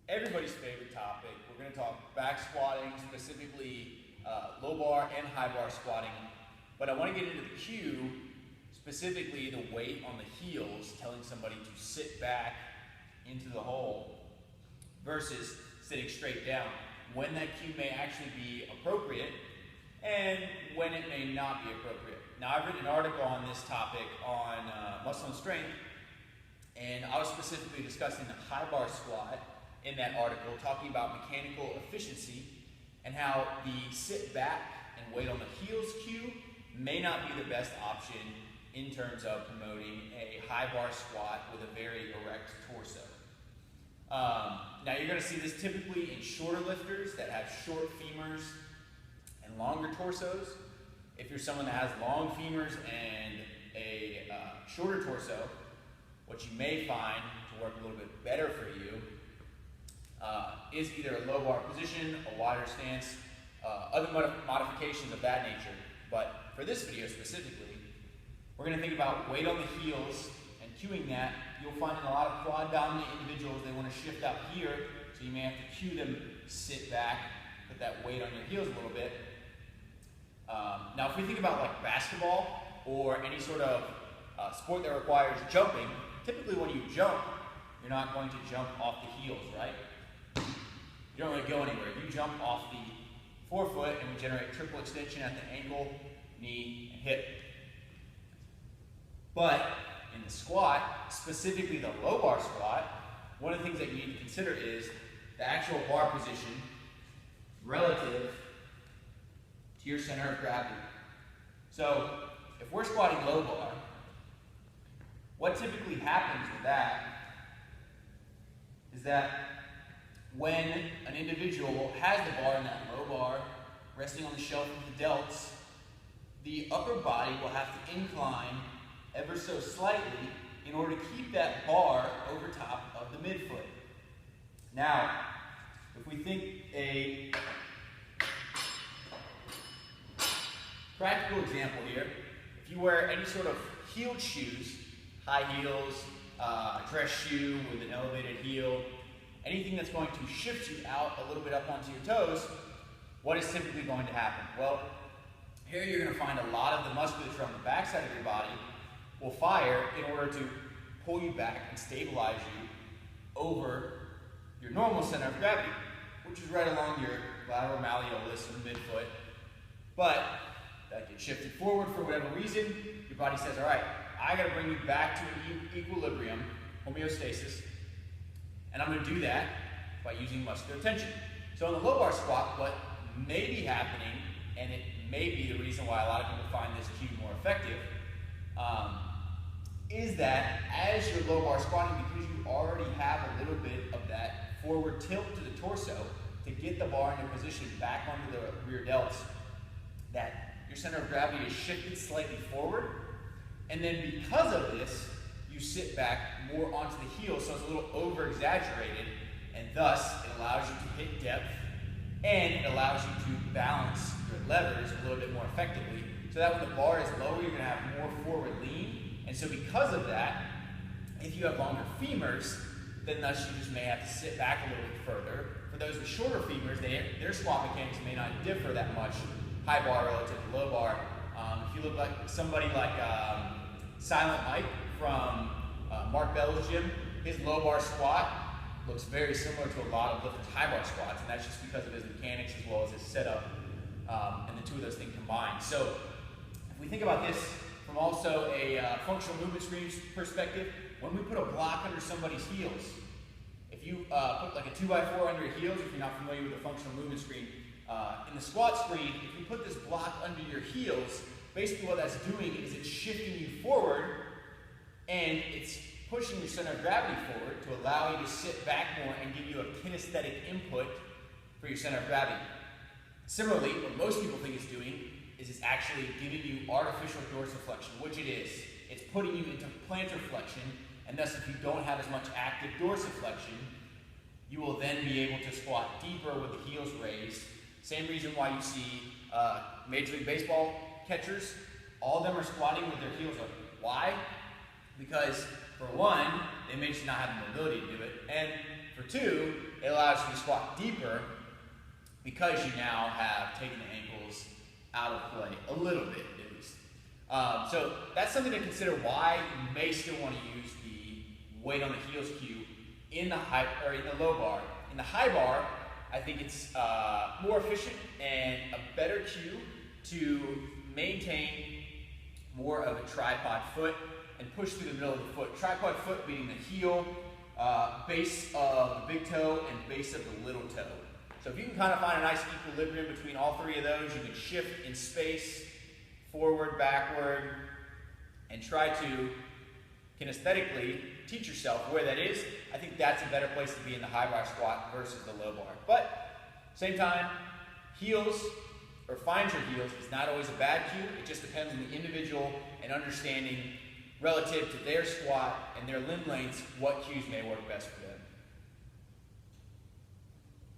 everybody's favorite topic. We're going to talk back squatting, specifically low bar and high bar squatting. But I want to get into the cue, specifically the weight on the heels, telling somebody to sit back into the hole versus sitting straight down. When that cue may actually be appropriate and when it may not be appropriate. Now, I've written an article on this topic on muscle and strength, and I was specifically discussing the high bar squat in that article, talking about mechanical efficiency and how the sit back and weight on the heels cue may not be the best option in terms of promoting a high bar squat with a very erect torso. Now you're going to see this typically in shorter lifters that have short femurs and longer torsos. If you're someone that has long femurs and a shorter torso, what you may find to work a little bit better for you is either a low bar position, a wider stance, other modifications of that nature. But for this video specifically, we're going to think about weight on the heels and cueing that. You'll find in a lot of quad dominant individuals, they want to shift out here, so you may have to cue them sit back, put that weight on your heels a little bit. Now if we think about like basketball or any sort of sport that requires jumping, typically when you jump, you're not going to jump off the heels, right? You don't really go anywhere. You jump off the forefoot and we generate triple extension at the ankle, knee, and hip. But in the squat, specifically the low bar squat, one of the things that you need to consider is the actual bar position relative to your center of gravity. So if we're squatting low bar, what typically happens with that is that when an individual has the bar in that low bar resting on the shelf of the delts, the upper body will have to incline ever so slightly in order to keep that bar over top of the midfoot. Now, if we think a practical example here, if you wear any sort of heeled shoes, high heels, a dress shoe with an elevated heel, anything that's going to shift you out a little bit up onto your toes, what is typically going to happen? Well, here you're going to find a lot of the musculature on the backside of your body will fire in order to pull you back and stabilize you over your normal center of gravity, which is right along your lateral malleolus in the midfoot. But that gets shifted forward for whatever reason. Your body says, all right, I got to bring you back to an equilibrium, homeostasis, and I'm going to do that by using muscular tension. So in the low bar squat, what may be happening, and it may be the reason why a lot of people find this cue more effective, is that as you're low bar squatting, because you already have a little bit of that forward tilt to the torso to get the bar in your position back onto the rear delts, that your center of gravity is shifted slightly forward, and then because of this, you sit back more onto the heel, so it's a little over exaggerated, and thus it allows you to hit depth, and it allows you to balance your levers a little bit more effectively, so that when the bar is lower, you're going to have more forward lean. And so because of that, if you have longer femurs, then thus you just may have to sit back a little bit further. For those with shorter femurs, their squat mechanics may not differ that much, high bar relative to low bar. If you look like somebody like Silent Mike from Mark Bell's gym, his low bar squat looks very similar to a lot of lifters' high bar squats, and that's just because of his mechanics as well as his setup, and the two of those things combined. So if we think about this from also a functional movement screen perspective, when we put a block under somebody's heels, if you put like a 2x4 under your heels, if you're not familiar with the functional movement screen, in the squat screen, if you put this block under your heels, basically what that's doing is it's shifting you forward and it's pushing your center of gravity forward to allow you to sit back more and give you a kinesthetic input for your center of gravity. Similarly, what most people think it's doing is it's actually giving you artificial dorsiflexion, which it is. It's putting you into plantar flexion, and thus if you don't have as much active dorsiflexion, you will then be able to squat deeper with the heels raised. Same reason why you see Major League Baseball catchers, all of them are squatting with their heels up. Why? Because for one, it makes you not have the mobility to do it, and for two, it allows you to squat deeper because you now have taken the ankles out of play a little bit at least. So that's something to consider why you may still want to use the weight on the heels cue in the low bar. In the high bar, I think it's more efficient and a better cue to maintain more of a tripod foot and push through the middle of the foot. Tripod foot being the heel, base of the big toe, and base of the little toe. So if you can kind of find a nice equilibrium between all three of those, you can shift in space, forward, backward, and try to kinesthetically teach yourself where that is. I think that's a better place to be in the high bar squat versus the low bar. But same time, heels or find your heels is not always a bad cue. It just depends on the individual and understanding relative to their squat and their limb lengths what cues may work best for them.